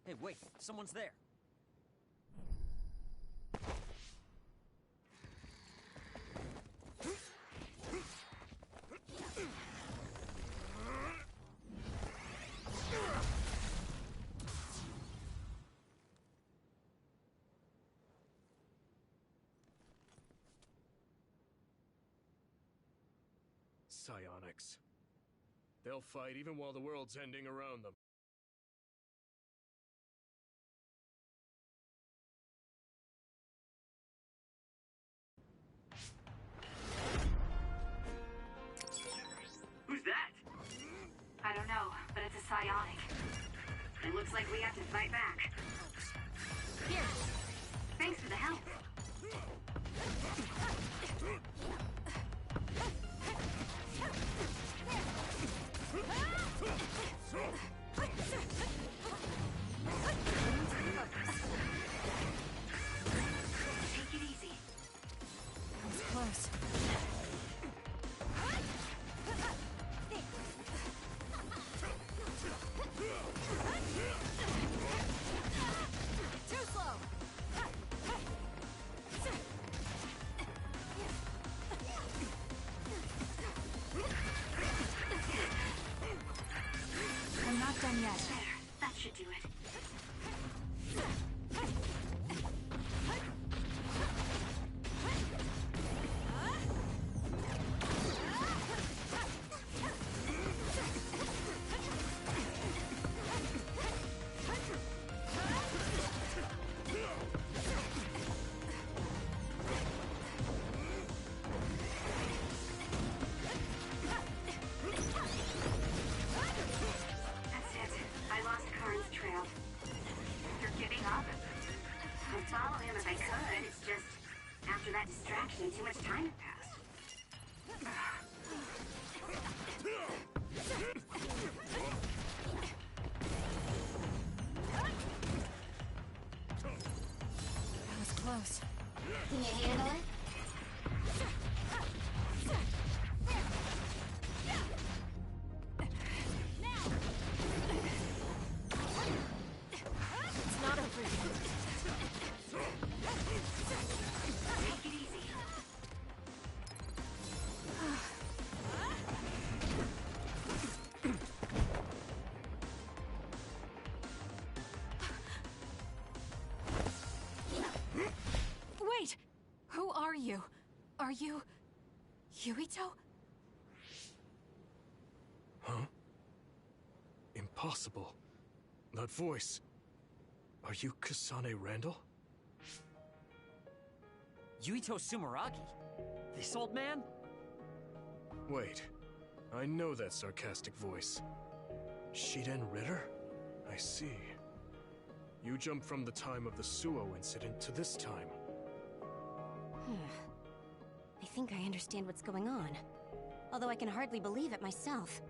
Hey, wait! Someone's there! Psionics. They'll fight even while the world's ending around them. Who's that? I don't know, but it's a psionic. It looks like we have to fight back. Here. Thanks for the help. Take it easy. That was close. Too slow. I'm not done yet. There. That should do it. Too much time had passed. That was close. Can you handle it? It's not over yet. Take it easy. Wait! Who are you? Are you... Yuito? Huh? Impossible. That voice. Are you Kasane Randall? Yuito Sumeragi? This old man? Wait. I know that sarcastic voice. Shiden Ritter? I see. You jumped from the time of the Suo incident to this time. I think I understand what's going on. Although I can hardly believe it myself.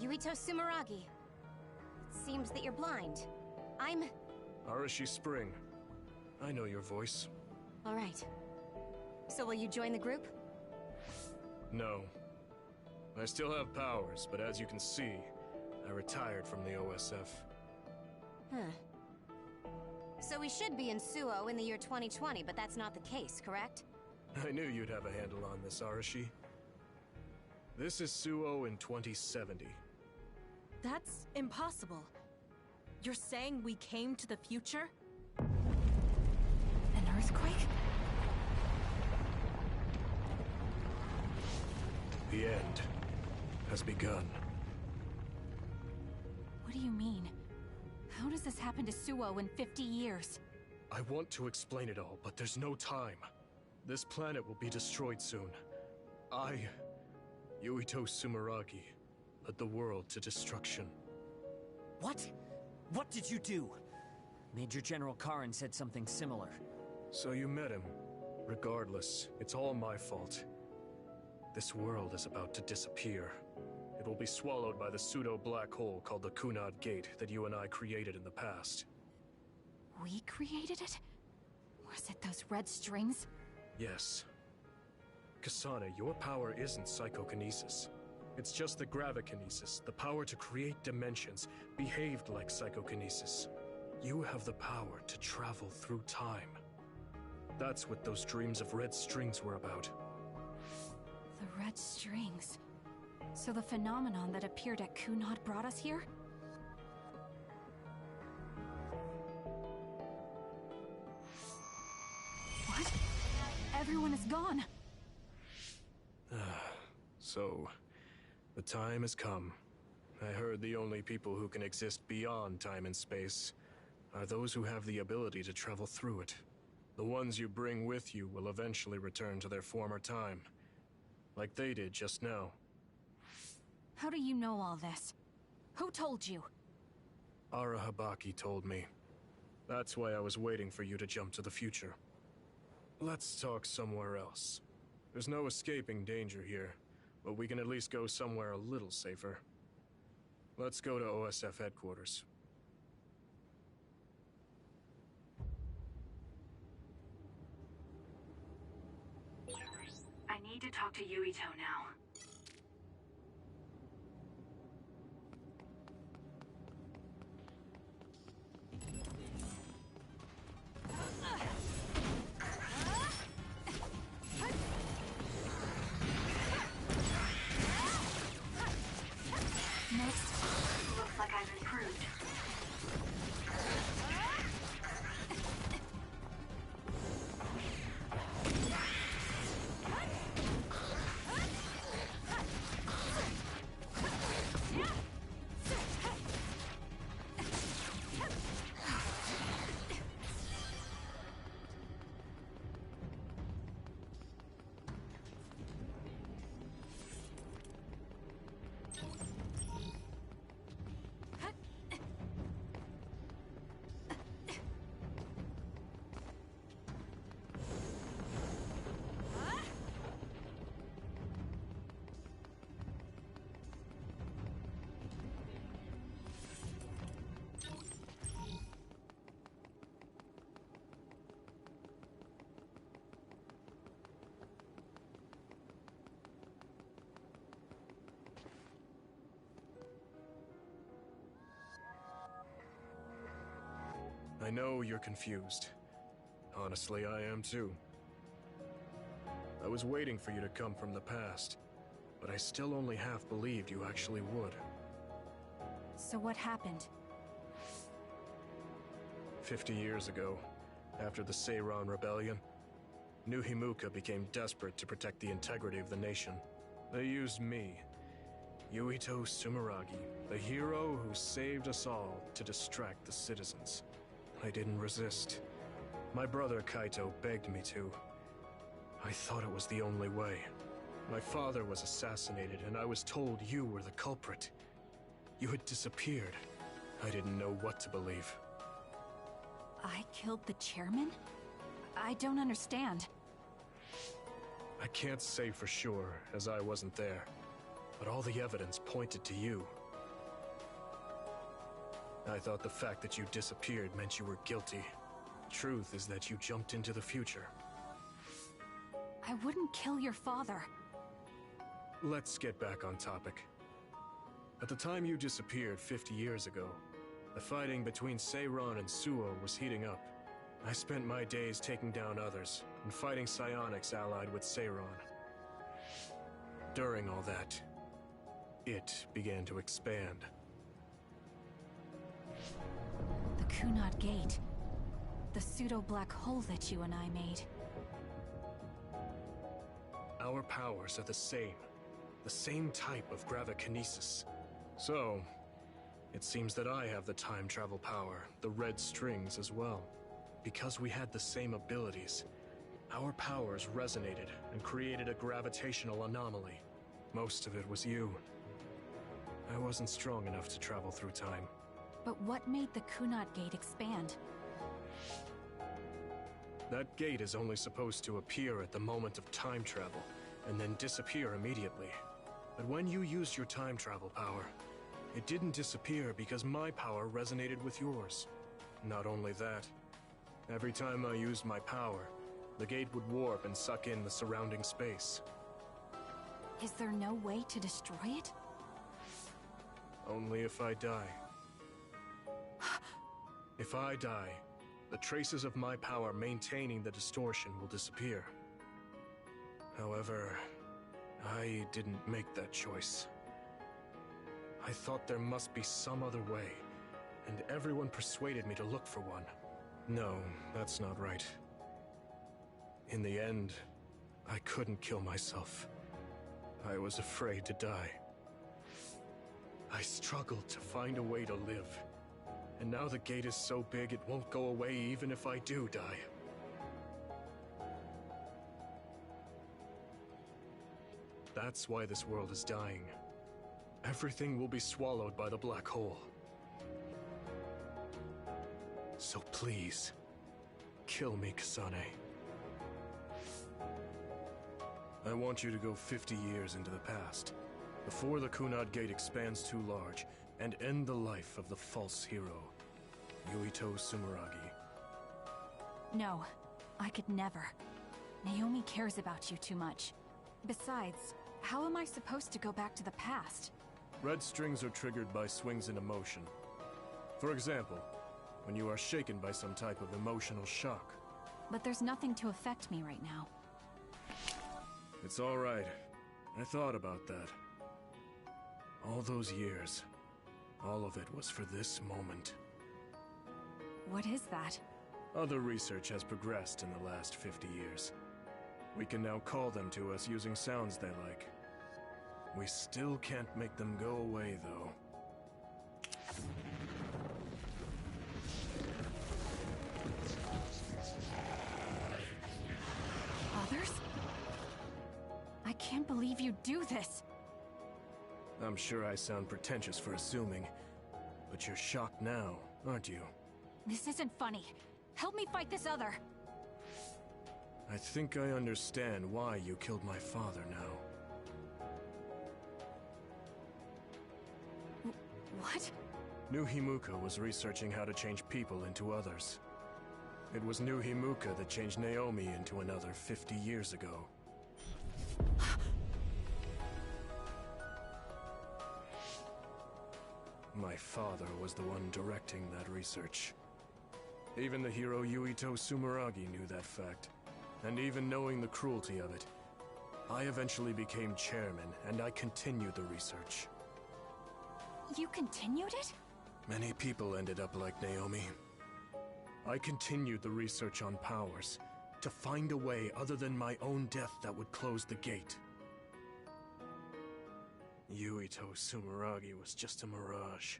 Yuito Sumeragi. It seems that you're blind. I'm... Arashi Spring. I know your voice. All right. So will you join the group? No. I still have powers, but as you can see, I retired from the OSF. Huh. So we should be in Suo in the year 2020, but that's not the case, correct? I knew you'd have a handle on this, Arashi. This is Suo in 2070. That's impossible. You're saying we came to the future? An earthquake? The end has begun. What do you mean? How does this happen to Suo in 50 years? I want to explain it all, but there's no time. This planet will be destroyed soon. I, Yuito Sumeragi, led the world to destruction. What? What did you do? Major General Karin said something similar. So you met him. Regardless, it's all my fault. This world is about to disappear. It will be swallowed by the pseudo-black hole called the Kunad Gate that you and I created in the past. We created it? Was it those red strings? Yes. Kasane, your power isn't psychokinesis. It's just the gravikinesis, the power to create dimensions, behaved like psychokinesis. You have the power to travel through time. That's what those dreams of red strings were about. The red strings. So the phenomenon that appeared at Kunad brought us here? What? Everyone is gone. So, the time has come. I heard the only people who can exist beyond time and space are those who have the ability to travel through it. The ones you bring with you will eventually return to their former time, like they did just now. How do you know all this? Who told you? Arahabaki told me. That's why I was waiting for you to jump to the future. Let's talk somewhere else. There's no escaping danger here, but we can at least go somewhere a little safer. Let's go to OSF headquarters. I need to talk to Yuito now. Looks like I've improved. I know you're confused. Honestly, I am too. I was waiting for you to come from the past, but I still only half believed you actually would. So what happened? 50 years ago, after the Seiran Rebellion, New Himuka became desperate to protect the integrity of the nation. They used me, Yuito Sumeragi, the hero who saved us all, to distract the citizens. I didn't resist. My brother Kaito begged me to. I thought it was the only way. My father was assassinated, and I was told you were the culprit. You had disappeared. I didn't know what to believe. I killed the chairman? I don't understand. I can't say for sure, as I wasn't there, but all the evidence pointed to you. I thought the fact that you disappeared meant you were guilty. Truth is that you jumped into the future. I wouldn't kill your father. Let's get back on topic. At the time you disappeared 50 years ago, the fighting between Seiran and Suo was heating up. I spent my days taking down others and fighting psionics allied with Seiran. During all that, it began to expand. The Kunad Gate. The pseudo-black hole that you and I made. Our powers are the same type of gravikinesis. So, it seems that I have the time travel power, the red strings as well. Because we had the same abilities, our powers resonated and created a gravitational anomaly. Most of it was you. I wasn't strong enough to travel through time. But what made the Kunad Gate expand? That gate is only supposed to appear at the moment of time travel, and then disappear immediately. But when you used your time travel power, it didn't disappear because my power resonated with yours. Not only that, every time I used my power, the gate would warp and suck in the surrounding space. Is there no way to destroy it? Only if I die. If I die, the traces of my power maintaining the distortion will disappear. However, I didn't make that choice. I thought there must be some other way, and everyone persuaded me to look for one. No, that's not right. In the end, I couldn't kill myself. I was afraid to die. I struggled to find a way to live. And now the gate is so big it won't go away even if I do die. That's why this world is dying. Everything will be swallowed by the black hole. So please, kill me, Kasane. I want you to go 50 years into the past, before the Kunad Gate expands too large, and end the life of the false hero, Yuito Sumeragi. No, I could never. Naomi cares about you too much. Besides, how am I supposed to go back to the past? Red strings are triggered by swings in emotion. For example, when you are shaken by some type of emotional shock. But there's nothing to affect me right now. It's all right. I thought about that. All those years, all of it was for this moment. What is that? Other research has progressed in the last 50 years. We can now call them to us using sounds they like. We still can't make them go away, though. Others? I can't believe you do this! I'm sure I sound pretentious for assuming, but you're shocked now, aren't you? This isn't funny. Help me fight this other! I think I understand why you killed my father now. What? New Himuka was researching how to change people into others. It was New Himuka that changed Naomi into another 50 years ago. My father was the one directing that research. Even the hero Yuito Sumeragi knew that fact. And even knowing the cruelty of it, I eventually became chairman, and I continued the research. You continued it? Many people ended up like Naomi. I continued the research on powers, to find a way other than my own death that would close the gate. Yuito Sumeragi was just a mirage.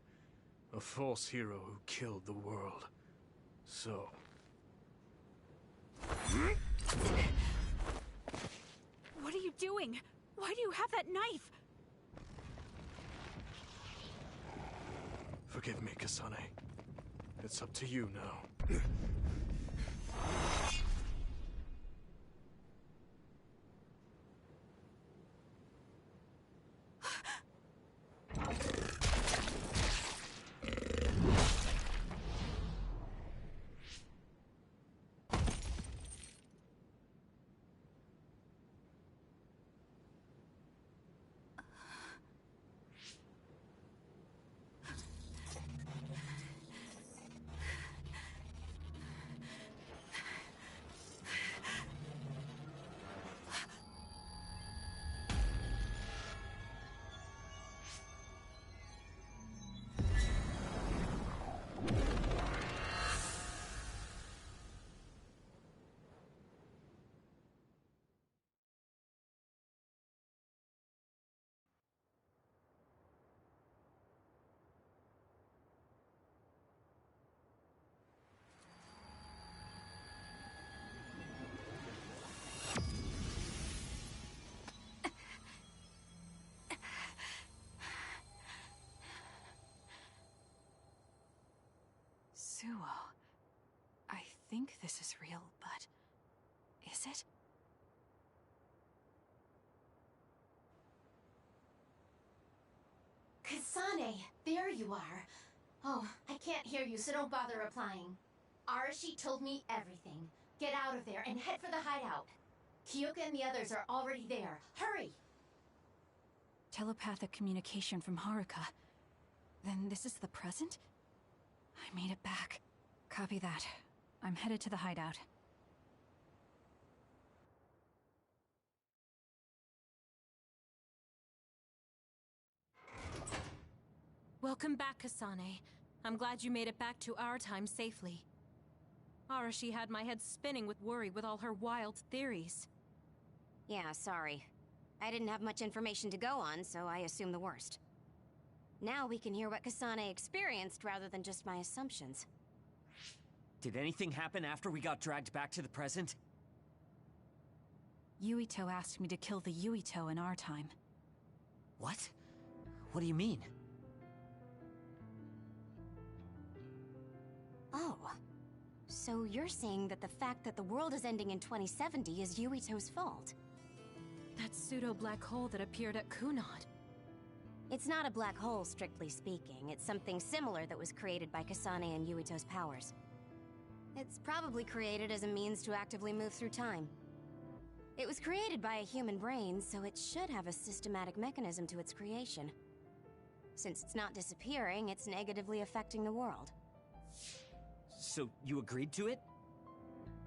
A false hero who killed the world. So... What are you doing? Why do you have that knife? Forgive me, Kasane. It's up to you now. Suo. I think this is real, but... is it? Kasane, there you are. Oh, I can't hear you, so don't bother replying. Arashi told me everything. Get out of there and head for the hideout. Kyoka and the others are already there. Hurry! Telepathic communication from Haruka. Then this is the present? I made it back. Copy that. I'm headed to the hideout. Welcome back, Kasane. I'm glad you made it back to our time safely. Arashi had my head spinning with worry with all her wild theories. Yeah, sorry. I didn't have much information to go on, so I assumed the worst. Now we can hear what Kasane experienced rather than just my assumptions. Did anything happen after we got dragged back to the present? Yuito asked me to kill the Yuito in our time. What? What do you mean? Oh. So you're saying that the fact that the world is ending in 2070 is Yuito's fault? That pseudo-black hole that appeared at Kunad. It's not a black hole, strictly speaking. It's something similar that was created by Kasane and Yuito's powers. It's probably created as a means to actively move through time. It was created by a human brain, so it should have a systematic mechanism to its creation. Since it's not disappearing, it's negatively affecting the world. So you agreed to it?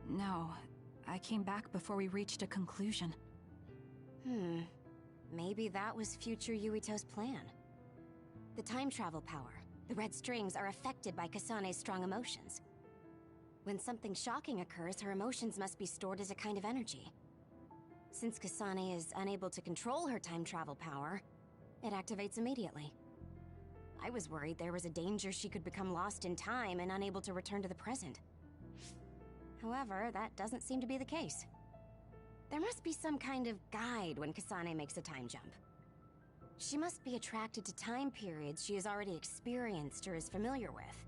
No, I came back before we reached a conclusion. Maybe that was future Yuito's plan. The time travel power, the red strings, are affected by Kasane's strong emotions. When something shocking occurs, her emotions must be stored as a kind of energy. Since Kasane is unable to control her time travel power, it activates immediately. I was worried there was a danger she could become lost in time and unable to return to the present. However, that doesn't seem to be the case. There must be some kind of guide when Kasane makes a time jump. She must be attracted to time periods she has already experienced or is familiar with.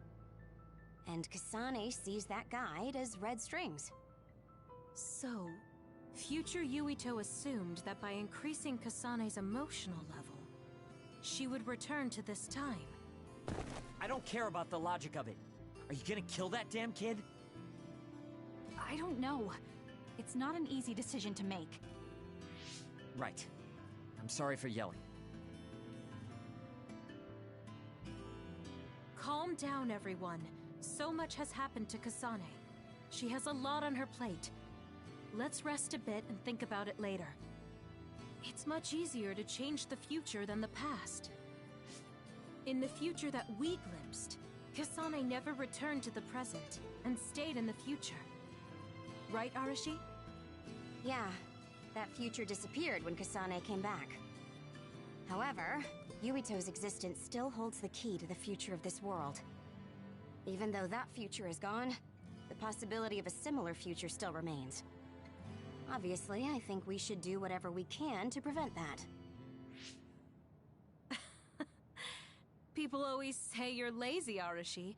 And Kasane sees that guide as red strings. So, future Yuito assumed that by increasing Kasane's emotional level, she would return to this time. I don't care about the logic of it. Are you gonna kill that damn kid? I don't know. It's not an easy decision to make. Right. I'm sorry for yelling. Calm down, everyone. So much has happened to Kasane. She has a lot on her plate. Let's rest a bit and think about it later. It's much easier to change the future than the past. In the future that we glimpsed, Kasane never returned to the present and stayed in the future. Right, Arashi? Yeah, that future disappeared when Kasane came back. However, Yuito's existence still holds the key to the future of this world. Even though that future is gone, the possibility of a similar future still remains. Obviously, I think we should do whatever we can to prevent that. People always say you're lazy, Arashi,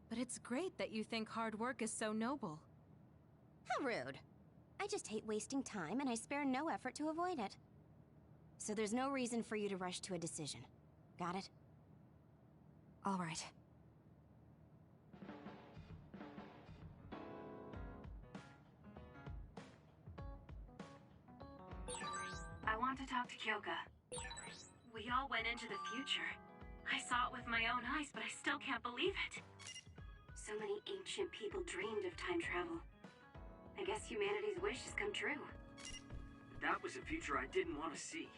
but it's great that you think hard work is so noble. How rude. I just hate wasting time, and I spare no effort to avoid it. So there's no reason for you to rush to a decision. Got it? All right. I want to talk to Kyoka. We all went into the future. I saw it with my own eyes, but I still can't believe it. So many ancient people dreamed of time travel. I guess humanity's wish has come true. That was a future I didn't want to see.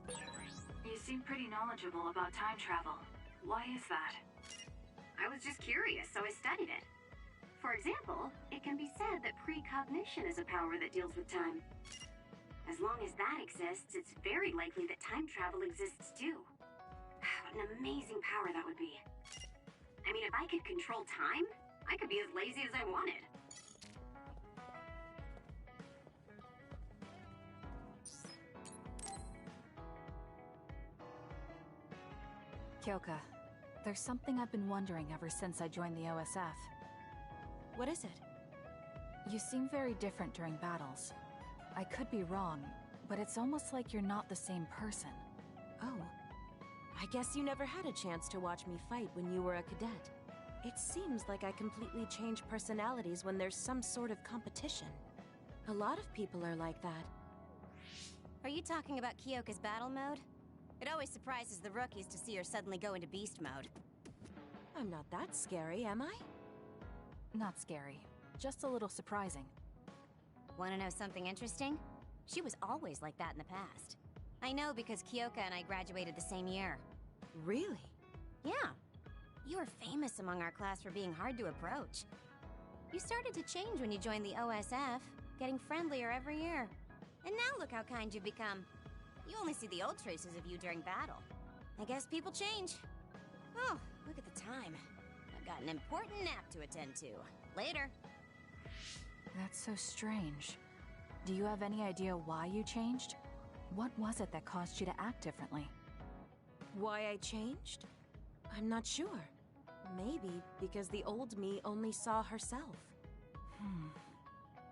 You seem pretty knowledgeable about time travel. Why is that? I was just curious, so I studied it. For example, it can be said that precognition is a power that deals with time. As long as that exists, it's very likely that time travel exists too. What an amazing power that would be. I mean, if I could control time, I could be as lazy as I wanted. Kyoka, there's something I've been wondering ever since I joined the OSF. What is it? You seem very different during battles. I could be wrong, but it's almost like you're not the same person. Oh. I guess you never had a chance to watch me fight when you were a cadet. It seems like I completely change personalities when there's some sort of competition. A lot of people are like that. Are you talking about Kyoka's battle mode? It always surprises the rookies to see her suddenly go into beast mode. I'm not that scary, am I? Not scary. Just a little surprising. Want to know something interesting? She was always like that in the past. I know because Kyoka and I graduated the same year. Really? Yeah. You were famous among our class for being hard to approach. You started to change when you joined the OSF, getting friendlier every year. And now look how kind you've become. You only see the old traces of you during battle. I guess people change. Oh, look at the time. I've got an important nap to attend to. Later. That's so strange. Do you have any idea why you changed? What was it that caused you to act differently? Why I changed? I'm not sure. Maybe because the old me only saw herself.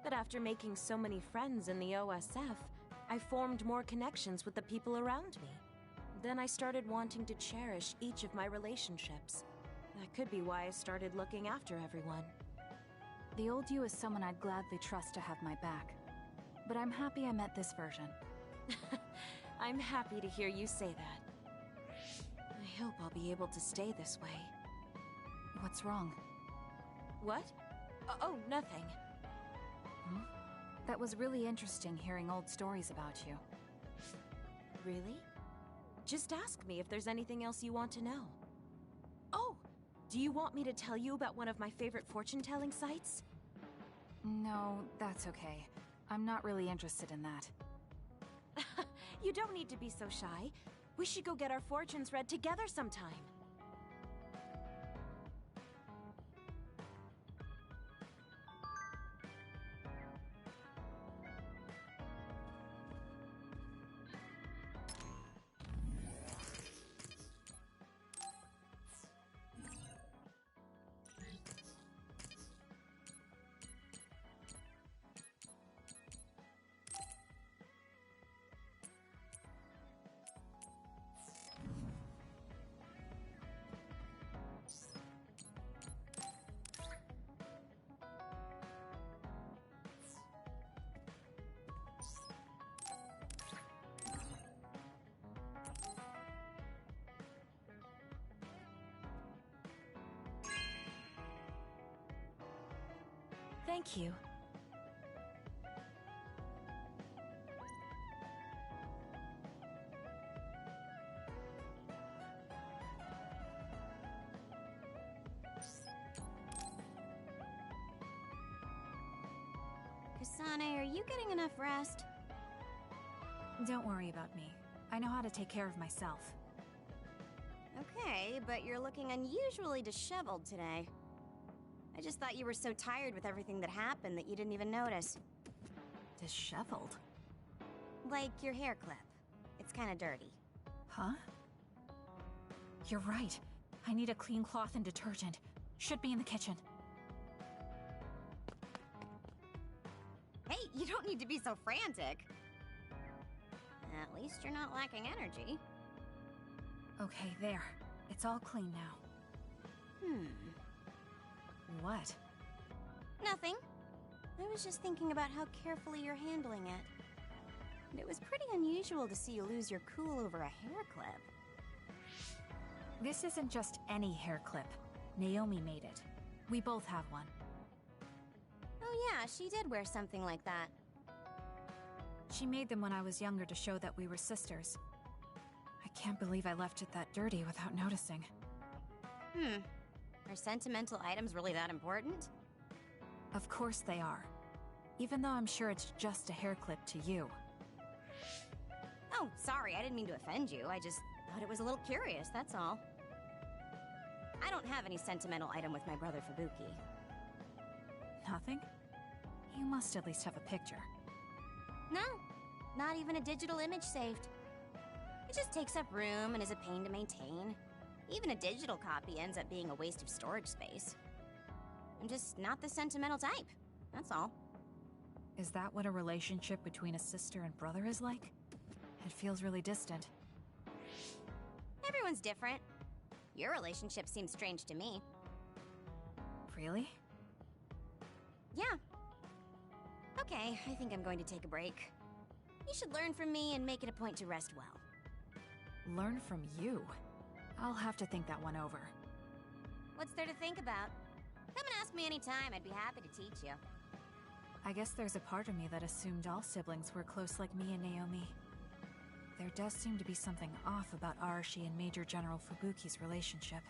But after making so many friends in the OSF, I formed more connections with the people around me. Then I started wanting to cherish each of my relationships. That could be why I started looking after everyone. The old you is someone I'd gladly trust to have my back. But I'm happy I met this version. I'm happy to hear you say that. I hope I'll be able to stay this way. What's wrong? What? Oh, nothing. That was really interesting hearing old stories about you. Really? Just ask me if there's anything else you want to know. Oh! Do you want me to tell you about one of my favorite fortune-telling sites? No, that's okay. I'm not really interested in that. You don't need to be so shy. We should go get our fortunes read together sometime. Thank you. Kasane, are you getting enough rest? Don't worry about me. I know how to take care of myself. Okay, but you're looking unusually disheveled today. I just thought you were so tired with everything that happened that you didn't even notice. Disheveled? Like your hair clip. It's kinda dirty. Huh? You're right. I need a clean cloth and detergent. Should be in the kitchen. Hey, you don't need to be so frantic. At least you're not lacking energy. Okay, there. It's all clean now. What? Nothing. I was just thinking about how carefully you're handling it. It was pretty unusual to see you lose your cool over a hair clip. This isn't just any hair clip. Naomi made it. We both have one. Oh yeah, she did wear something like that. She made them when I was younger to show that we were sisters. I can't believe I left it that dirty without noticing. Are sentimental items really that important? Of course they are. Even though I'm sure it's just a hair clip to you. Oh, sorry, I didn't mean to offend you. I just thought it was a little curious, that's all. I don't have any sentimental item with my brother Fubuki. Nothing? You must at least have a picture. No, not even a digital image saved. It just takes up room and is a pain to maintain. Even a digital copy ends up being a waste of storage space. I'm just not the sentimental type, that's all. Is that what a relationship between a sister and brother is like? It feels really distant. Everyone's different. Your relationship seems strange to me. Really? Yeah. Okay, I think I'm going to take a break. You should learn from me and make it a point to rest well. Learn from you? I'll have to think that one over. What's there to think about? Come and ask me anytime, I'd be happy to teach you. I guess there's a part of me that assumed all siblings were close like me and Naomi. There does seem to be something off about Arashi and Major General Fubuki's relationship.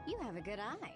You have a good eye.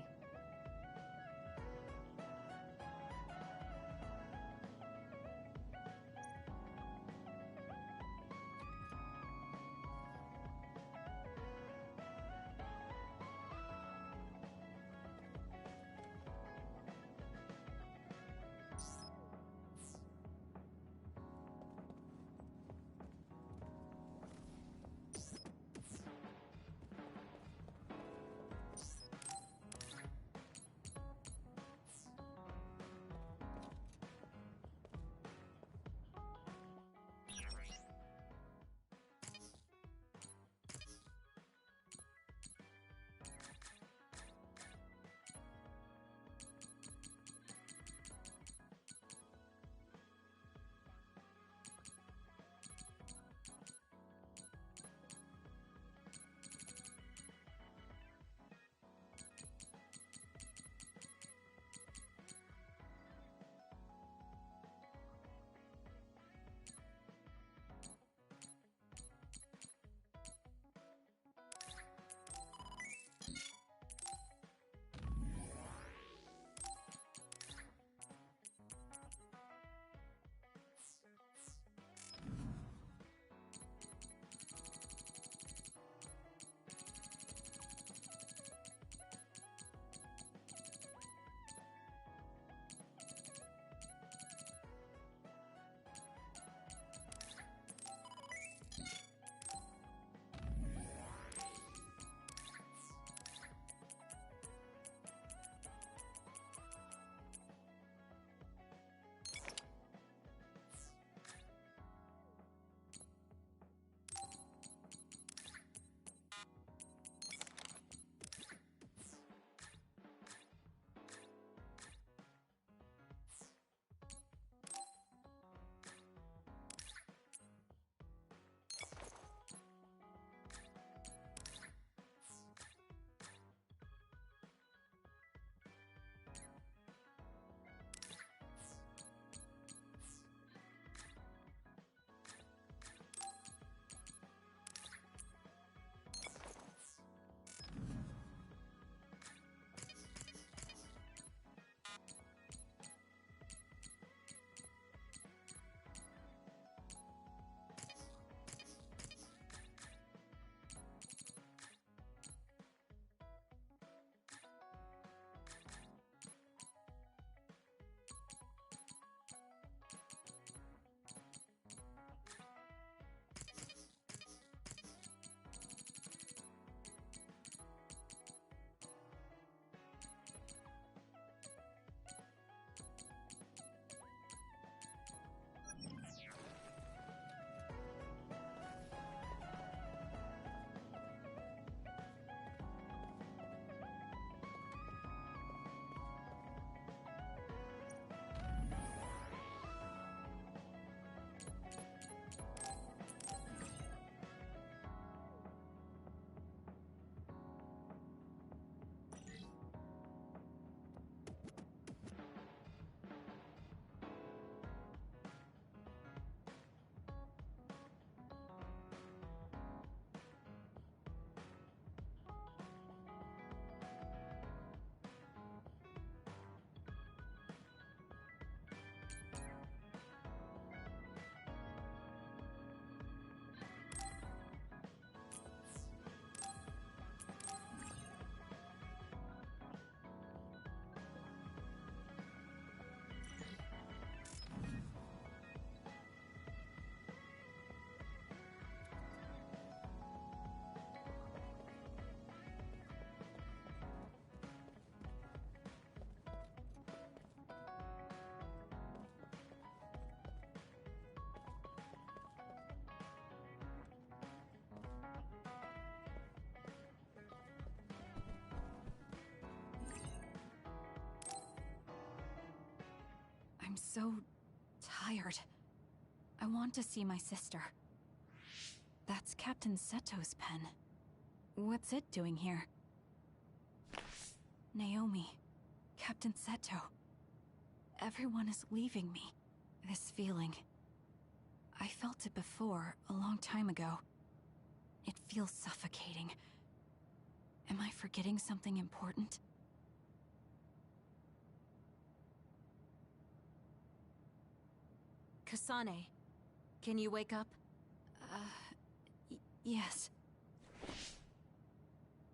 I'm so tired. I want to see my sister. That's Captain Seto's pen. What's it doing here? Naomi, Captain Seto. Everyone is leaving me. This feeling. I felt it before, a long time ago. It feels suffocating. Am I forgetting something important? Kasane, can you wake up? Yes.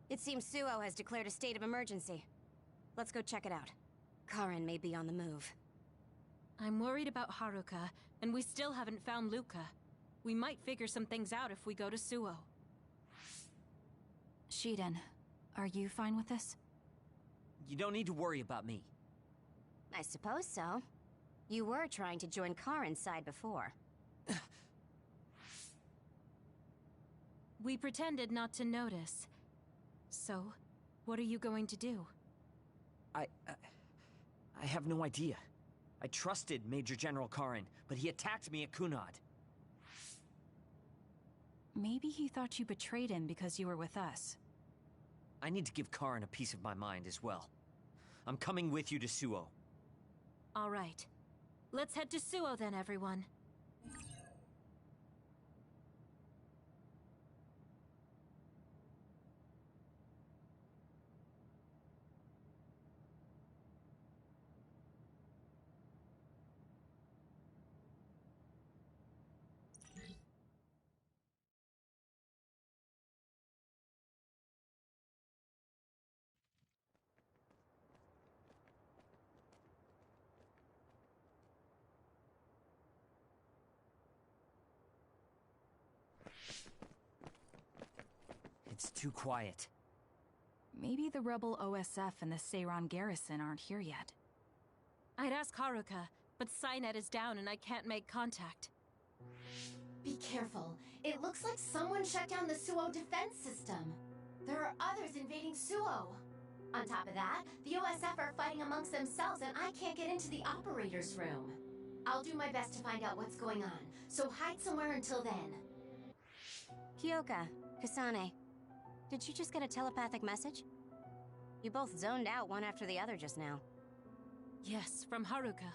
It seems Suo has declared a state of emergency. Let's go check it out. Karin may be on the move. I'm worried about Haruka, and we still haven't found Luca. We might figure some things out if we go to Suo. Shiden, are you fine with this? You don't need to worry about me. I suppose so. You were trying to join Karin's side before. We pretended not to notice. So, what are you going to do? I have no idea. I trusted Major General Karin, but he attacked me at Kunad. Maybe he thought you betrayed him because you were with us. I need to give Karin a piece of my mind as well. I'm coming with you to Suo. All right. Let's head to Suo then, everyone. It's too quiet. Maybe the rebel OSF and the Seiran garrison aren't here yet. I'd ask Haruka, but Cynet is down and I can't make contact. Be careful. It looks like someone shut down the Suo defense system. There are others invading Suo. On top of that, the OSF are fighting amongst themselves and I can't get into the operator's room. I'll do my best to find out what's going on, so hide somewhere until then. Kyoka, Kasane, did you just get a telepathic message? You both zoned out one after the other just now. Yes, from Haruka.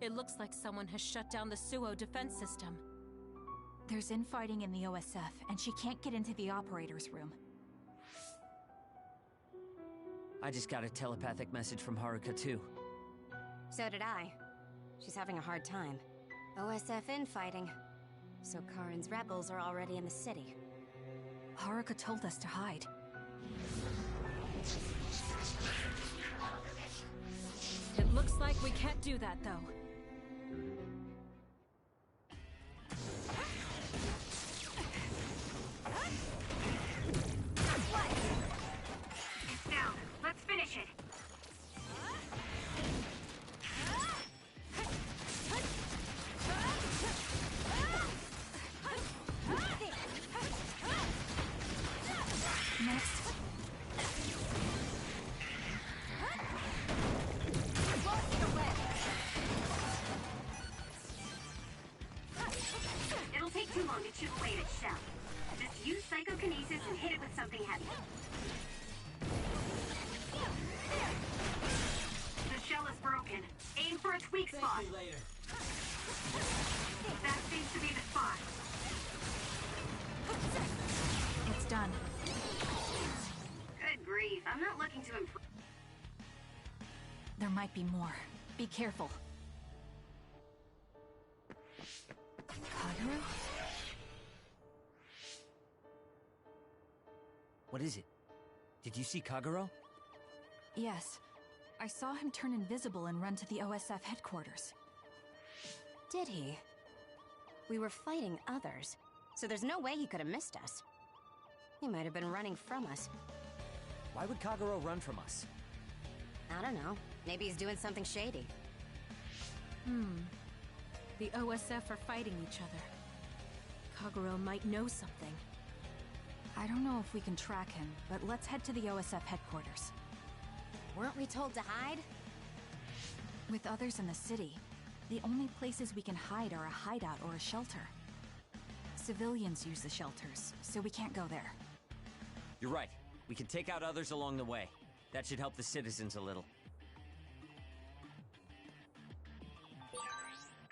It looks like someone has shut down the Suo defense system. There's infighting in the OSF, and she can't get into the operator's room. I just got a telepathic message from Haruka too. So did I. She's having a hard time. OSF infighting. So Karin's rebels are already in the city. Haruka told us to hide. It looks like we can't do that, though. It's down. Let's finish it. Next. It'll take too long to chip away at its shell. Just use psychokinesis and hit it with something heavy. The shell is broken. Aim for its weak spot. Thank you later. That seems to be the spot. It's done. Good grief. I'm not looking to improve. There might be more. Be careful. Kagero? What is it? Did you see Kagero? Yes. I saw him turn invisible and run to the OSF headquarters. Did he? We were fighting others, so there's no way he could have missed us. He might have been running from us. Why would Kagero run from us? I don't know. Maybe he's doing something shady. The OSF are fighting each other. Kagero might know something. I don't know if we can track him, but let's head to the OSF headquarters. Weren't we told to hide? With others in the city, The only places we can hide are a hideout or a shelter. Civilians use the shelters, so we can't go there. You're right. We can take out others along the way. That should help the citizens a little.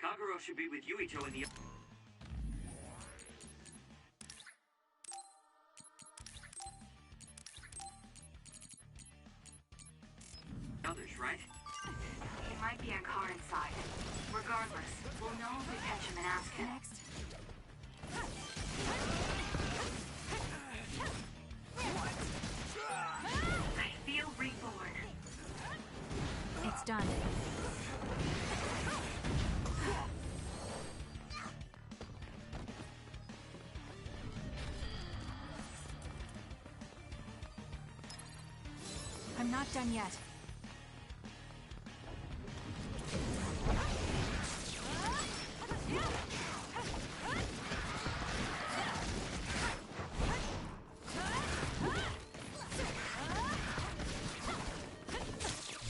Kagero should be with Yuito in the... others, right? It might be a car inside. Regardless, we'll know if we catch him and ask him. Next. I feel reborn. It's done. I'm not done yet.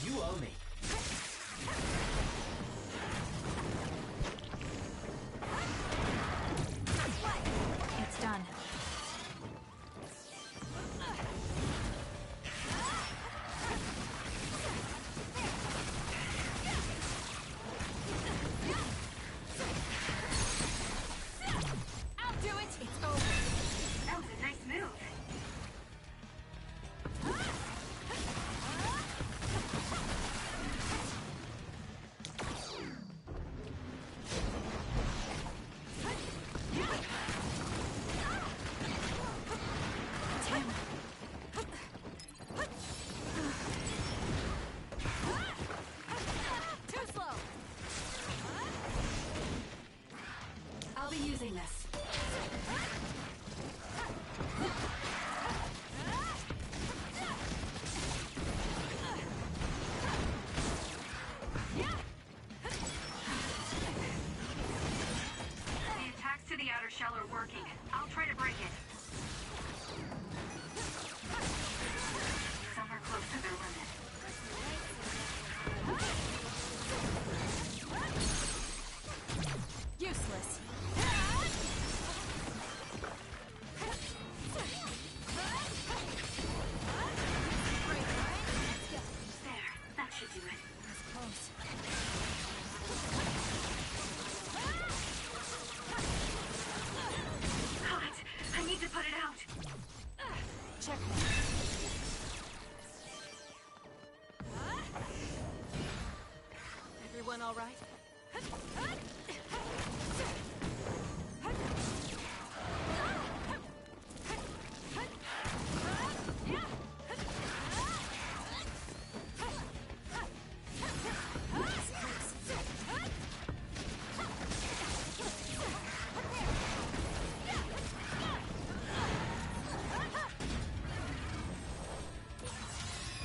You owe me. It's done. I'll do it! It's over. That was a nice move. Too slow! I'll be using this. The attacks to the outer shell are working. I'll try to break it. Some are close to their limit. Useless. There, that should do it. Close. Hot! I need to put it out. Checkmate. Everyone all right?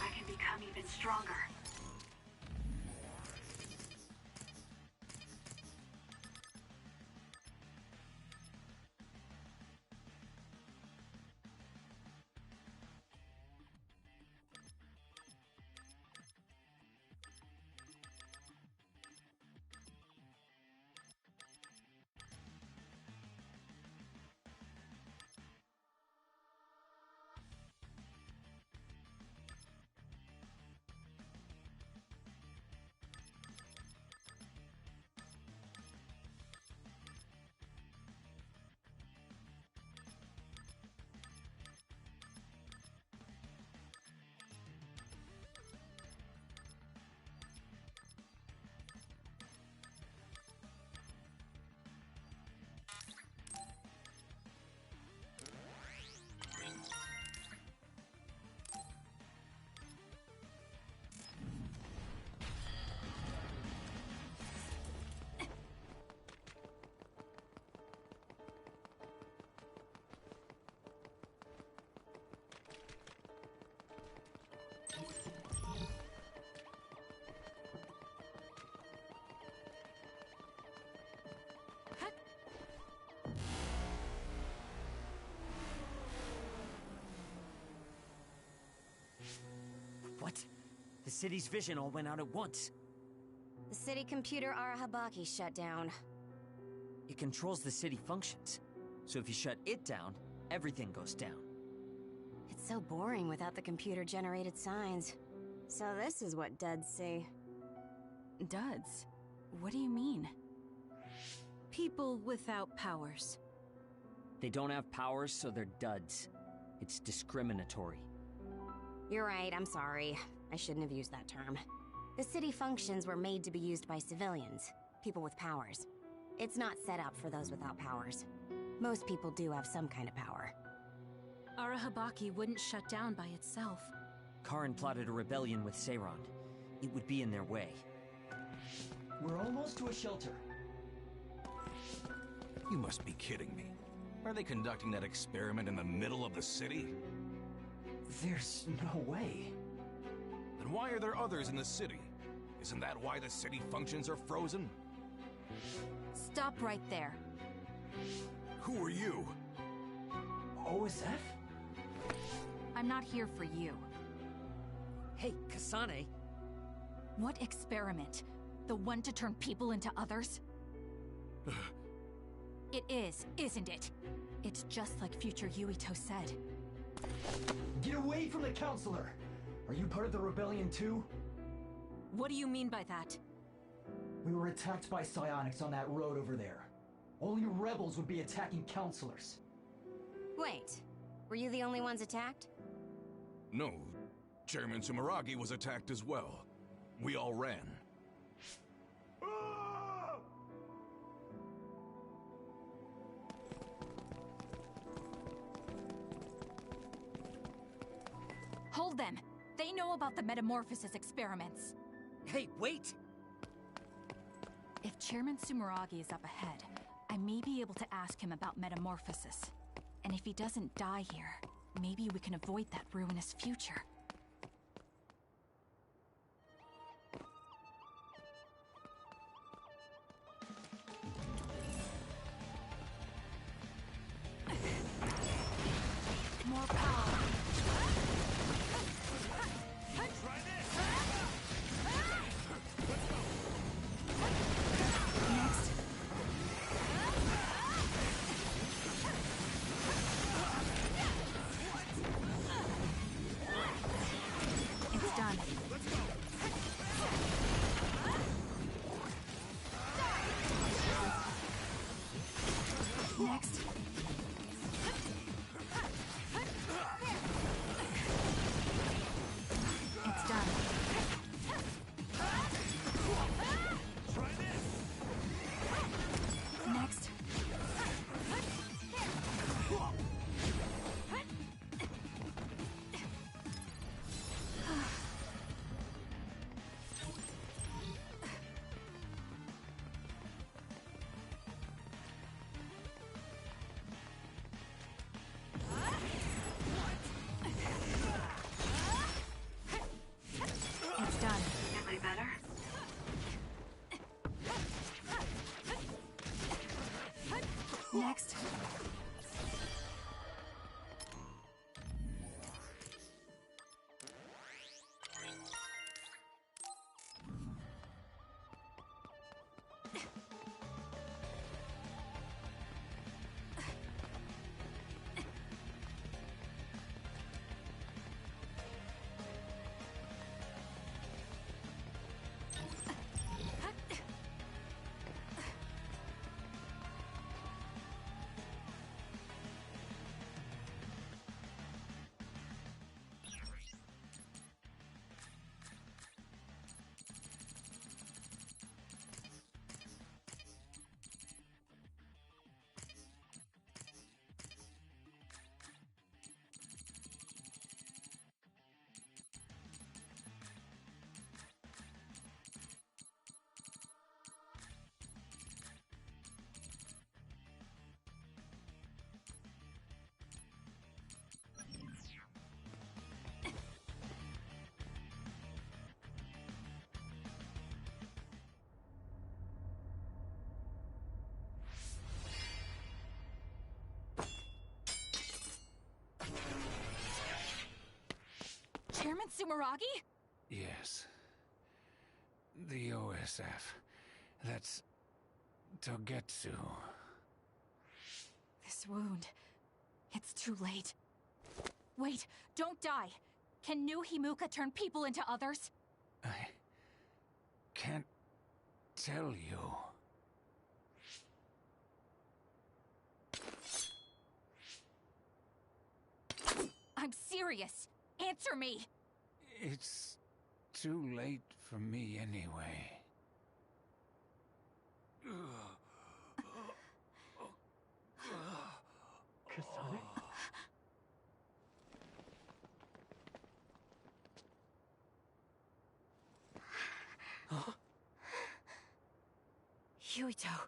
I can become even stronger. What? The city's vision all went out at once. The city computer Arahabaki shut down. It controls the city functions. So if you shut it down, everything goes down. It's so boring without the computer-generated signs. So this is what duds see. Duds? What do you mean? People without powers. They don't have powers, so they're duds. It's discriminatory. You're right, I'm sorry. I shouldn't have used that term. The city functions were made to be used by civilians, people with powers. It's not set up for those without powers. Most people do have some kind of power. Arahabaki wouldn't shut down by itself. Karin plotted a rebellion with Seiron. It would be in their way. We're almost to a shelter. You must be kidding me. Are they conducting that experiment in the middle of the city? There's no way. Then why are there others in the city? Isn't that why the city functions are frozen? Stop right there. Who are you? OSF? I'm not here for you. Hey, Kasane. What experiment? The one to turn people into others? It is, isn't it? It's just like future Yuito said. Get away from the counselor! Are you part of the rebellion too? What do you mean by that? We were attacked by psionics on that road over there. Only rebels would be attacking counselors. Wait, were you the only ones attacked? No. Chairman Sumeragi was attacked as well. We all ran. Hold them! They know about the metamorphosis experiments. Hey, wait! If Chairman Sumeragi is up ahead, I may be able to ask him about metamorphosis. And if he doesn't die here, maybe we can avoid that ruinous future. More power! It's done. Next. It's done. Next. It's done. Am I better? Next. Chairman Sumeragi? Yes. The OSF. That's Togetsu. This wound. It's too late. Wait, don't die! Can new Himuka turn people into others? I can't tell you. I'm serious! Answer me! It's too late for me anyway. Kasane? Huh? Yuito.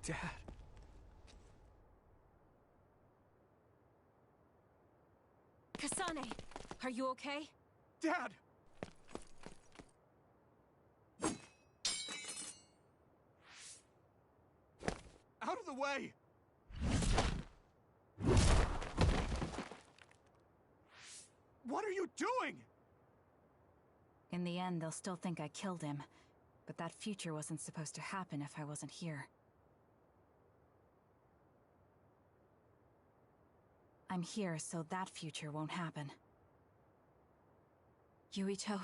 Dad. Kasane, are you okay? Dad! Out of the way! What are you doing? In the end, they'll still think I killed him. But that future wasn't supposed to happen if I wasn't here. I'm here so that future won't happen. Yuito,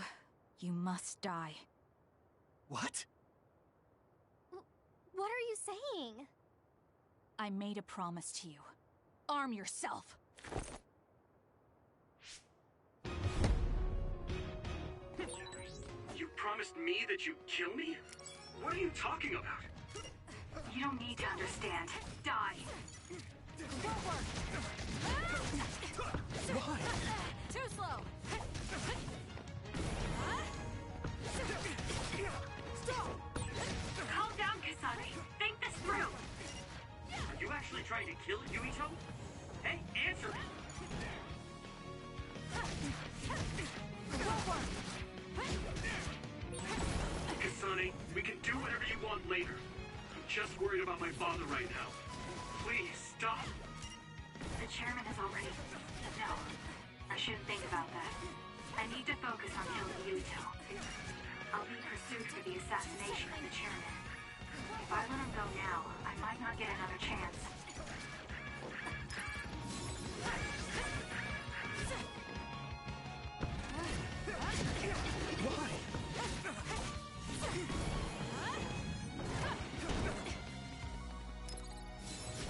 you must die. What? What are you saying? I made a promise to you. Arm yourself! You promised me that you'd kill me? What are you talking about? You don't need to understand. Die! Why? Too slow! Stop! Calm down, Kasane. Think this through. Are you actually trying to kill Yuito? Hey, answer me! Kasane, we can do whatever you want later. I'm just worried about my father right now. Please, stop! The chairman has already... No, I shouldn't think about that. I need to focus on killing Yuito. I'll be pursued for the assassination of the chairman. If I let him go now, I might not get another chance. Why?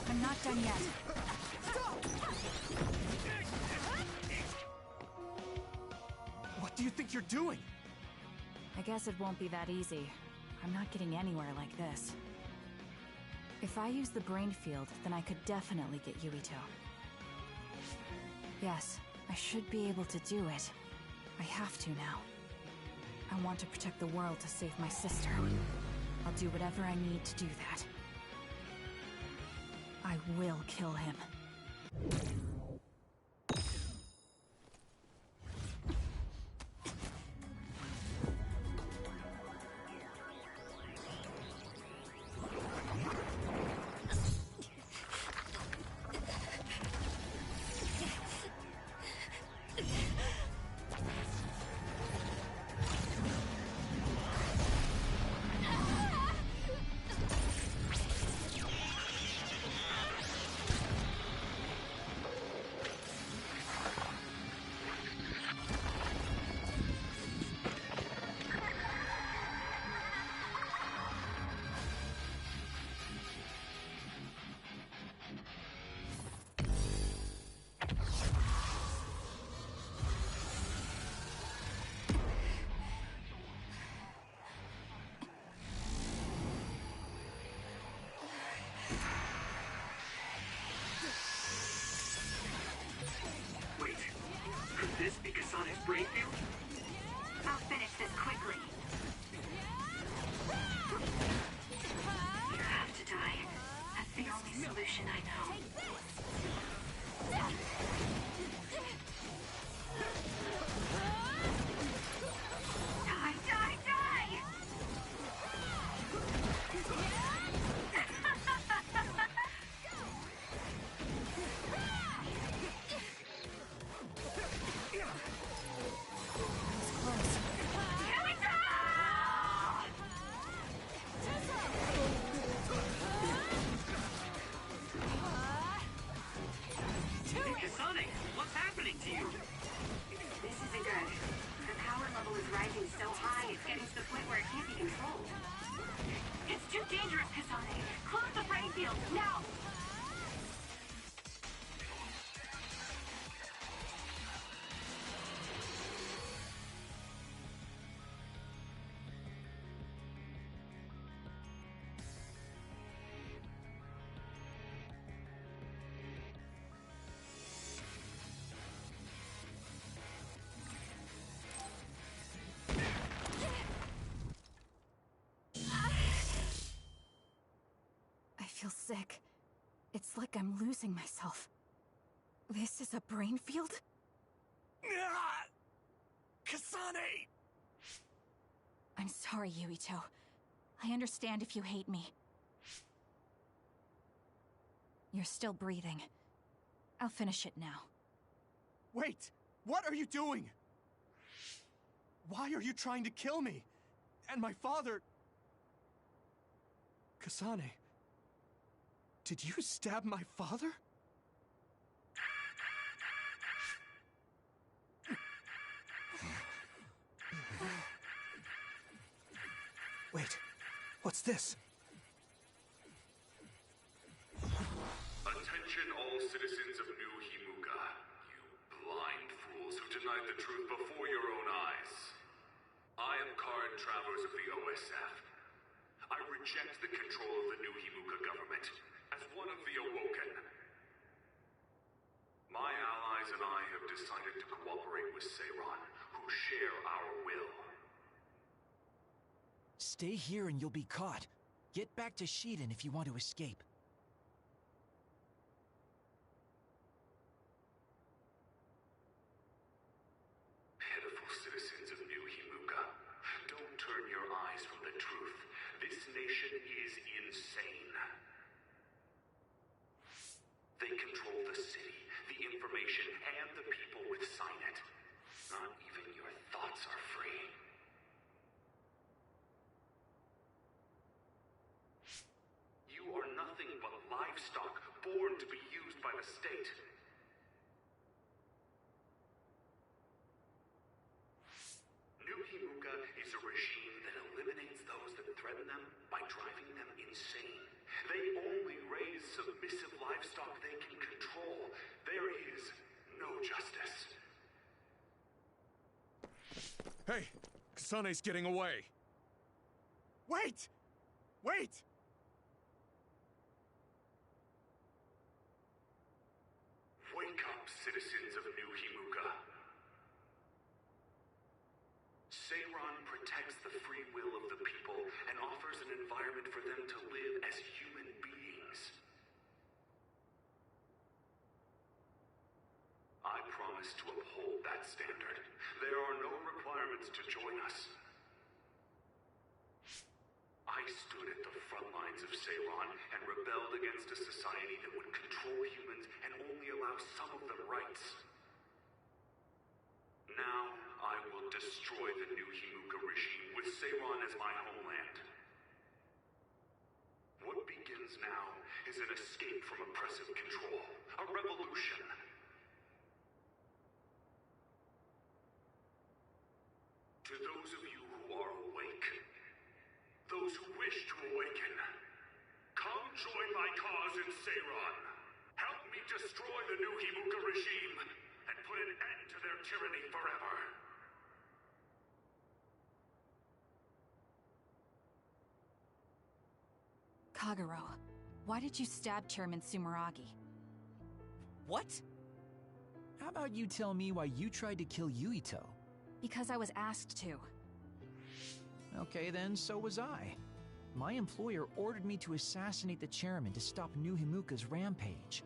I'm not done yet. What do you think you're doing? I guess it won't be that easy. I'm not getting anywhere like this. If I use the brain field, then I could definitely get Yuito. Yes, I should be able to do it. I have to now. I want to protect the world to save my sister. I'll do whatever I need to do that. I will kill him. This be Kasane's brain field? I'll finish this quickly. You have to die. That's the only solution I know. Die, die, die! Kasane, what's happening to you? This isn't good. The power level is rising so high, it's getting to the point where it can't be controlled. It's too dangerous, Kasane. Close the brain field, now! I feel sick. It's like I'm losing myself. This is a brain field? Kasane! I'm sorry, Yuito. I understand if you hate me. You're still breathing. I'll finish it now. Wait! What are you doing? Why are you trying to kill me? And my father... Kasane... Did you stab my father? Wait, what's this? Attention all citizens of New Himuka, you blind fools who denied the truth before your own eyes. I am Card Travelers of the OSF. I reject the control of the New Himuka government. As one of the Awoken, my allies and I have decided to cooperate with Seiran, who share our will. Stay here and you'll be caught. Get back to Shiden if you want to escape. Pitiful citizens of New Himuka, don't turn your eyes from the truth. This nation is insane. They control the city, the information, and the people with Signet. Not even your thoughts are free. You are nothing but livestock, born to be used by the state. New Himuka is a regime that eliminates those that threaten them by driving them insane. They only raise submissive livestock they can control. There is no justice. Hey! Kasane's getting away! Wait! Wait! Wake up, citizens of New Himuka. Seiran protects the free will of the people and offers an environment for them to live as human beings. I promise to uphold that standard. There are no requirements to join us. I stood at the front lines of Seiran and rebelled against a society that would control humans and only allow some of them rights. Now, I will destroy the New Himuka regime with Seiran as my homeland. What begins now is an escape from oppressive control, a revolution. To those of you who are awake, those who wish to awaken, come join my cause in Seiran. Help me destroy the New Himuka regime and put an end to their tyranny forever. Kagero, why did you stab Chairman Sumeragi? What? How about you tell me why you tried to kill Yuito? Because I was asked to. Okay then, so was I. My employer ordered me to assassinate the chairman to stop New Himuka's rampage.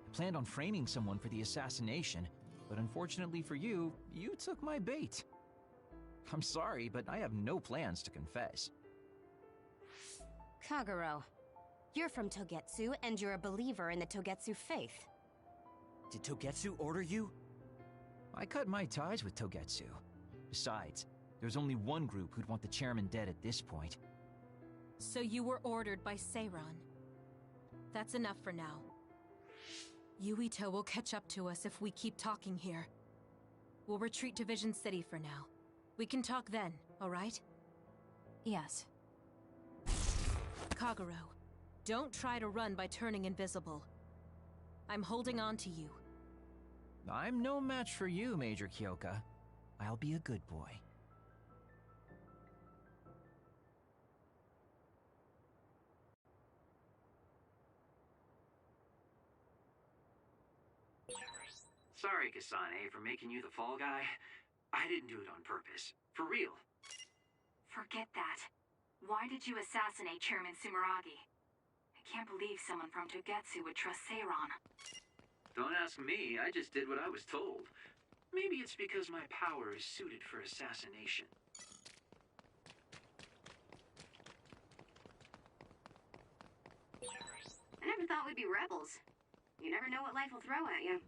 I planned on framing someone for the assassination, but unfortunately for you, you took my bait. I'm sorry, but I have no plans to confess. Kagero, you're from Togetsu, and you're a believer in the Togetsu faith. Did Togetsu order you? I cut my ties with Togetsu. Besides, there's only one group who'd want the chairman dead at this point. So you were ordered by Seiran. That's enough for now. Yuito will catch up to us if we keep talking here. We'll retreat to Vision City for now. We can talk then, alright? Yes. Kagero, don't try to run by turning invisible. I'm holding on to you. I'm no match for you, Major Kyoka. I'll be a good boy. Sorry, Kasane, for making you the fall guy. I didn't do it on purpose. For real. Forget that. Why did you assassinate Chairman Sumeragi? I can't believe someone from Togetsu would trust Seiron. Don't ask me, I just did what I was told. Maybe it's because my power is suited for assassination. I never thought we'd be rebels. You never know what life will throw at you.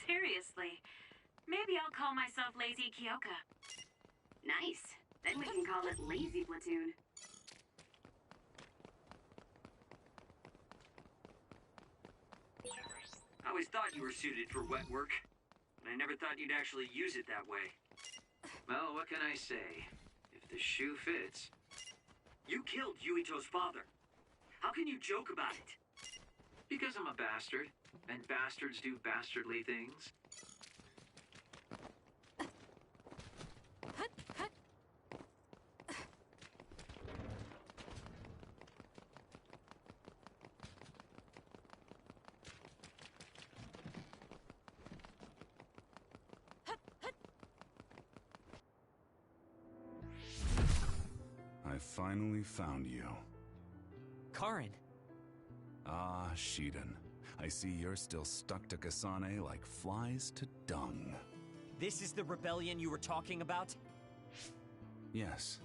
Seriously. Maybe I'll call myself Lazy Kyoka. Nice. Then we can call it Lazy Platoon. I always thought you were suited for wet work, but I never thought you'd actually use it that way. Well, what can I say? If the shoe fits. You killed Yuito's father. How can you joke about it? Because I'm a bastard, and bastards do bastardly things. I finally found you. Karin. Ah, Shiden. I see you're still stuck to Kasane like flies to dung. This is the rebellion you were talking about? Yes.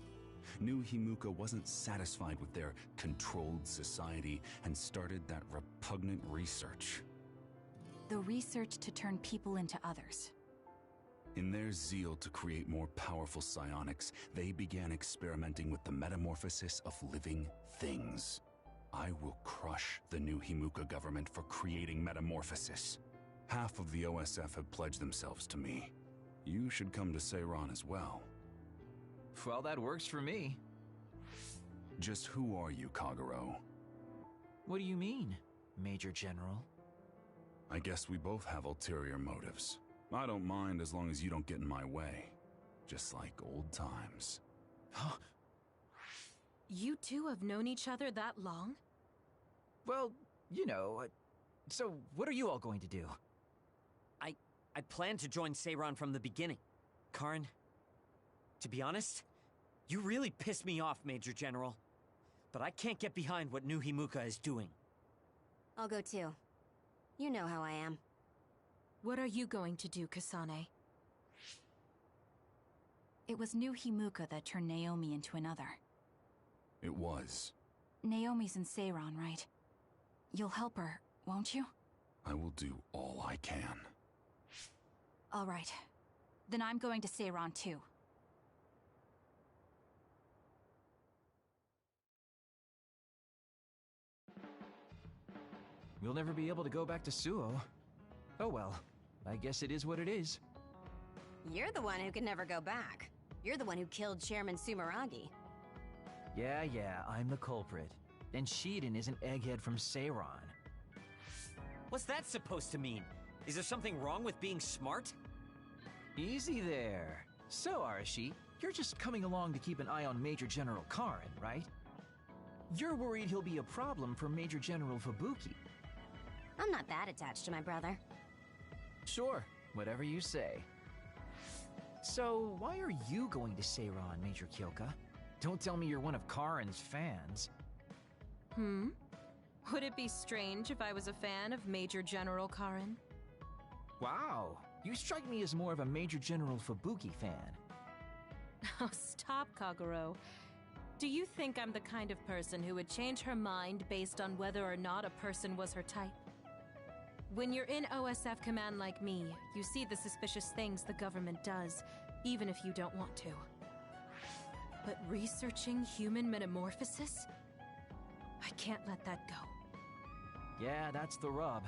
New Himuka wasn't satisfied with their controlled society and started that repugnant research. The research to turn people into others. In their zeal to create more powerful psionics, they began experimenting with the metamorphosis of living things. I will crush the New Himuka government for creating metamorphosis. Half of the OSF have pledged themselves to me. You should come to Seiron as well. Well, that works for me. Just who are you, Kagero? What do you mean, Major General? I guess we both have ulterior motives. I don't mind as long as you don't get in my way. Just like old times. You two have known each other that long? Well, you know, so what are you all going to do? I planned to join Seiron from the beginning. Karin, to be honest, you really pissed me off, Major General. But I can't get behind what New Himuka is doing. I'll go too. You know how I am. What are you going to do, Kasane? It was New Himuka that turned Naomi into another. It was. Naomi's in Seiron, right? You'll help her, won't you? I will do all I can. All right. Then I'm going to Seiron too. We'll never be able to go back to Suo. Oh well, I guess it is what it is. You're the one who can never go back. You're the one who killed Chairman Sumeragi. Yeah, I'm the culprit. And Shiden is an egghead from Seiron. What's that supposed to mean? Is there something wrong with being smart? Easy there. So, Arashi, you're just coming along to keep an eye on Major General Karin, right? You're worried he'll be a problem for Major General Fubuki. I'm not that attached to my brother. Sure, whatever you say. So, why are you going to Seiron, Major Kyoka? Don't tell me you're one of Karin's fans. Would it be strange if I was a fan of Major General Karin? Wow, you strike me as more of a Major General Fubuki fan. Oh, stop, Kagero. Do you think I'm the kind of person who would change her mind based on whether or not a person was her type? When you're in OSF command like me, you see the suspicious things the government does, even if you don't want to. But researching human metamorphosis? I can't let that go. Yeah, that's the rub.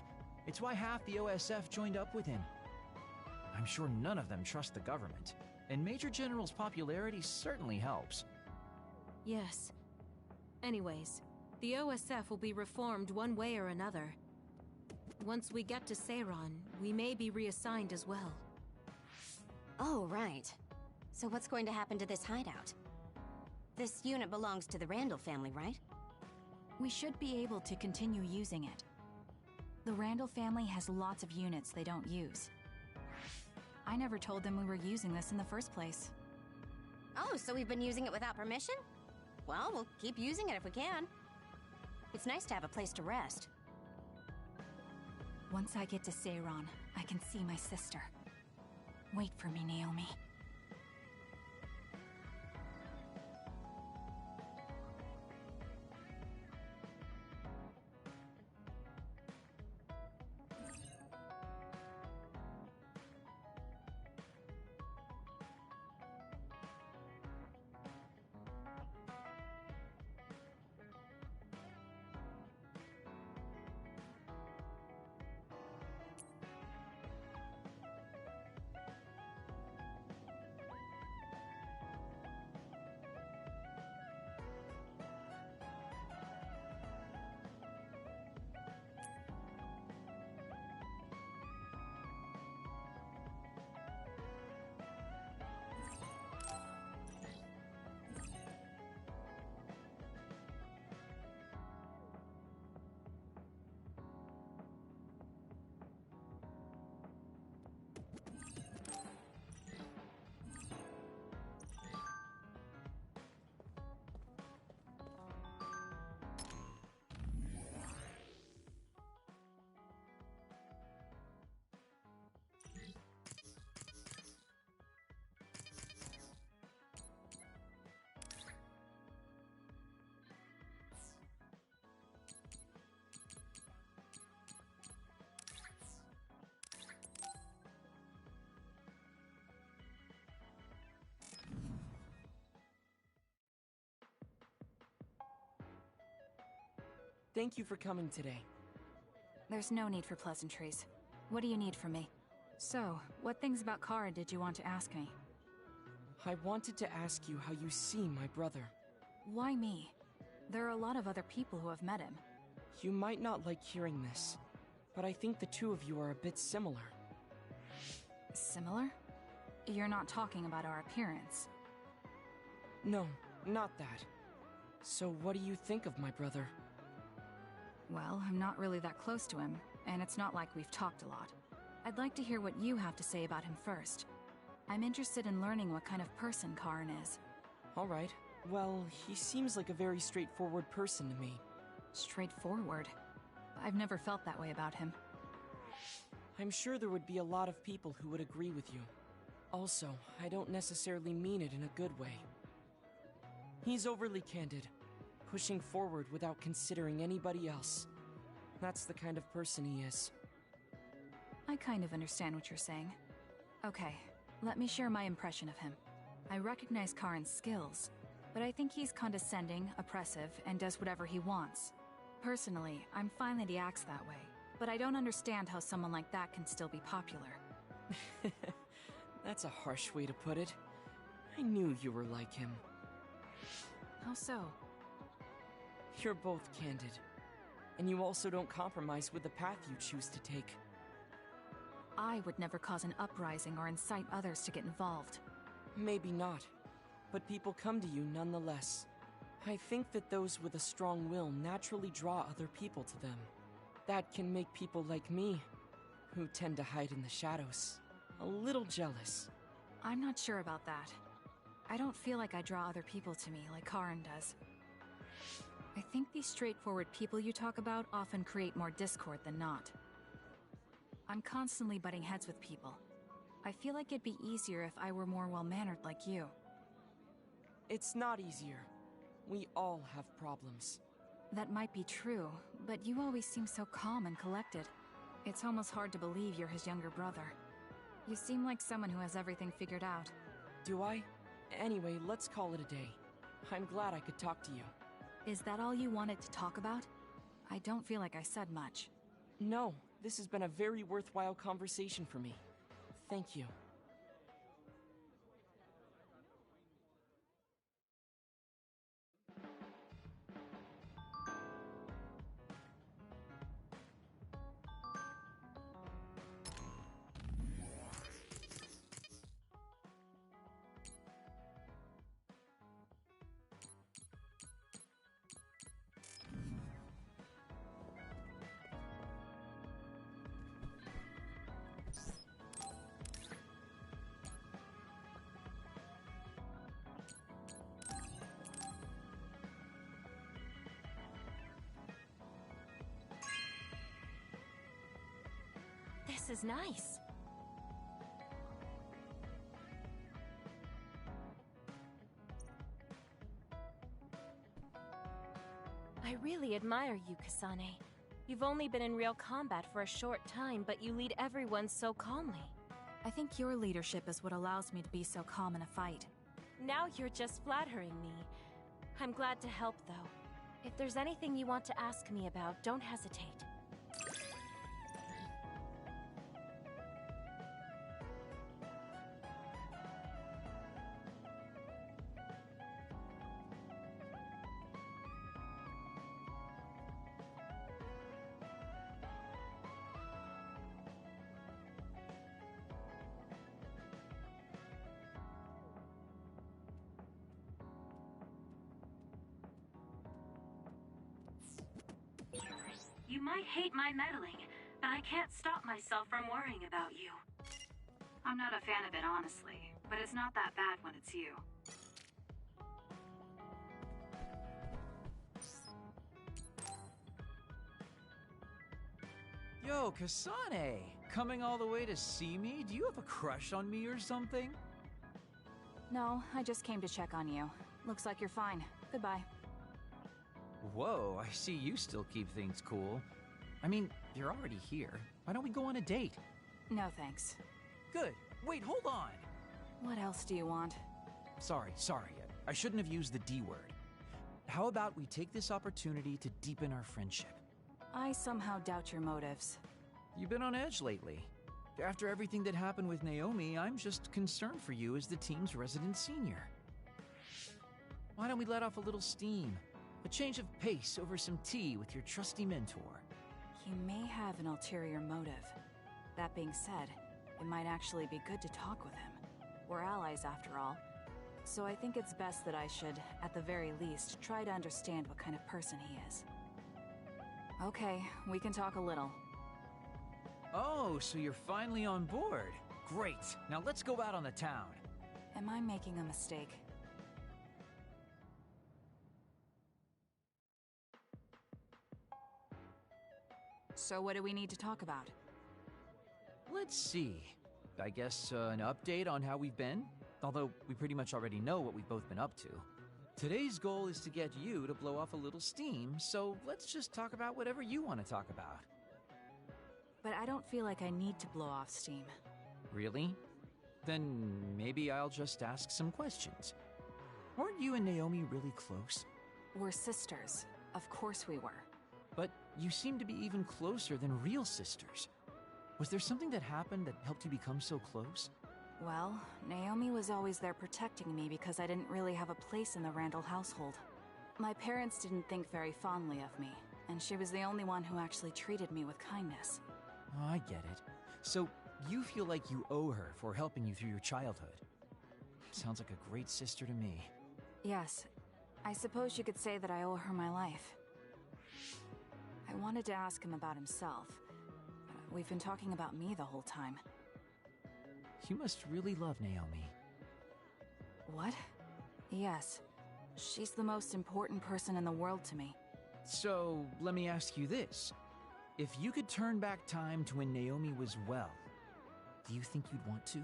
It's why half the OSF joined up with him. I'm sure none of them trust the government, and Major General's popularity certainly helps. Yes. Anyways, the OSF will be reformed one way or another. Once we get to Seiran, we may be reassigned as well. Oh, right. So what's going to happen to this hideout? This unit belongs to the Randall family, right? We should be able to continue using it. The Randall family has lots of units they don't use. I never told them we were using this in the first place. Oh, so we've been using it without permission? Well, we'll keep using it if we can. It's nice to have a place to rest. Once I get to Seiran, I can see my sister. Wait for me, Naomi. Thank you for coming today. There's no need for pleasantries. What do you need from me? So, what things about Kara did you want to ask me? I wanted to ask you how you see my brother. Why me? There are a lot of other people who have met him. You might not like hearing this, but I think the two of you are a bit similar. Similar? You're not talking about our appearance. No, not that. So what do you think of my brother? Well, I'm not really that close to him, and it's not like we've talked a lot. I'd like to hear what you have to say about him first. I'm interested in learning what kind of person Karin is. Alright. Well, he seems like a very straightforward person to me. Straightforward? I've never felt that way about him. I'm sure there would be a lot of people who would agree with you. Also, I don't necessarily mean it in a good way. He's overly candid, pushing forward without considering anybody else. That's the kind of person he is. I kind of understand what you're saying. Okay, let me share my impression of him. I recognize Karin's skills, but I think he's condescending, oppressive, and does whatever he wants. Personally, I'm fine that he acts that way, but I don't understand how someone like that can still be popular. That's a harsh way to put it. I knew you were like him. How so? You're both candid, and you also don't compromise with the path you choose to take. I would never cause an uprising or incite others to get involved. Maybe not, but people come to you nonetheless. I think that those with a strong will naturally draw other people to them. That can make people like me, who tend to hide in the shadows, a little jealous. I'm not sure about that. I don't feel like I draw other people to me like Karin does. I think these straightforward people you talk about often create more discord than not. I'm constantly butting heads with people. I feel like it'd be easier if I were more well-mannered like you. It's not easier. We all have problems. That might be true, but you always seem so calm and collected. It's almost hard to believe you're his younger brother. You seem like someone who has everything figured out. Do I? Anyway, let's call it a day. I'm glad I could talk to you. Is that all you wanted to talk about? I don't feel like I said much. No, this has been a very worthwhile conversation for me. Thank you. This is nice. I really admire you, Kasane. You've only been in real combat for a short time, but you lead everyone so calmly. I think your leadership is what allows me to be so calm in a fight. Now you're just flattering me. I'm glad to help, though. If there's anything you want to ask me about, don't hesitate. You might hate my meddling, but I can't stop myself from worrying about you. I'm not a fan of it, honestly, but it's not that bad when it's you. Yo, Kasane! Coming all the way to see me? Do you have a crush on me or something? No, I just came to check on you. Looks like you're fine. Goodbye. Whoa, I see you still keep things cool. I mean, you're already here. Why don't we go on a date? No thanks. Good. Wait, hold on! What else do you want? Sorry. I shouldn't have used the D word. How about we take this opportunity to deepen our friendship? I somehow doubt your motives. You've been on edge lately. After everything that happened with Naomi, I'm just concerned for you as the team's resident senior. Why don't we let off a little steam? A change of pace over some tea with your trusty mentor. He may have an ulterior motive. That being said, it might actually be good to talk with him. We're allies after all. So I think it's best that I should, at the very least, try to understand what kind of person he is. Okay, we can talk a little. Oh, so you're finally on board. Great. Now let's go out on the town. Am I making a mistake? So what do we need to talk about? Let's see. I guess an update on how we've been? Although we pretty much already know what we've both been up to. Today's goal is to get you to blow off a little steam, so let's just talk about whatever you want to talk about. But I don't feel like I need to blow off steam. Really? Then maybe I'll just ask some questions. Weren't you and Naomi really close? We're sisters. Of course we were. But you seem to be even closer than real sisters. Was there something that happened that helped you become so close? Well, Naomi was always there protecting me because I didn't really have a place in the Randall household. My parents didn't think very fondly of me, and she was the only one who actually treated me with kindness. Oh, I get it. So, you feel like you owe her for helping you through your childhood. Sounds like a great sister to me. Yes. I suppose you could say that I owe her my life. I wanted to ask him about himself. We've been talking about me the whole time. You must really love Naomi. What? Yes. She's the most important person in the world to me. So, let me ask you this. If you could turn back time to when Naomi was well, do you think you'd want to?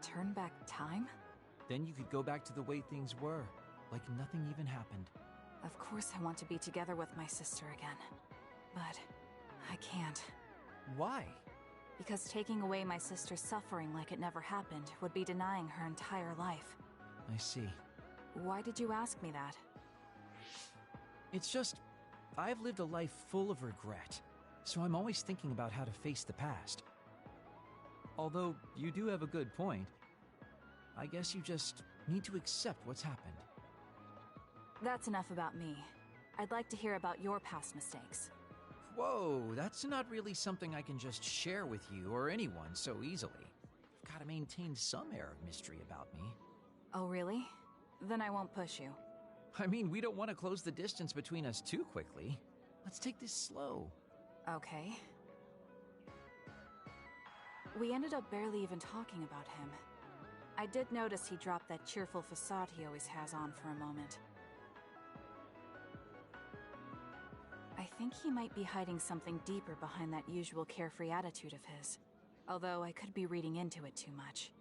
Turn back time? Then you could go back to the way things were, like nothing even happened. Of course I want to be together with my sister again. But I can't. Why? Because taking away my sister's suffering like it never happened would be denying her entire life. I see. Why did you ask me that? It's just, I've lived a life full of regret, so I'm always thinking about how to face the past. Although, you do have a good point. I guess you just need to accept what's happened. That's enough about me. I'd like to hear about your past mistakes. Whoa, that's not really something I can just share with you or anyone so easily. I've gotta maintain some air of mystery about me. Oh, really? Then I won't push you. I mean, we don't want to close the distance between us too quickly. Let's take this slow. Okay. We ended up barely even talking about him. I did notice he dropped that cheerful facade he always has on for a moment. I think he might be hiding something deeper behind that usual carefree attitude of his. Although I could be reading into it too much.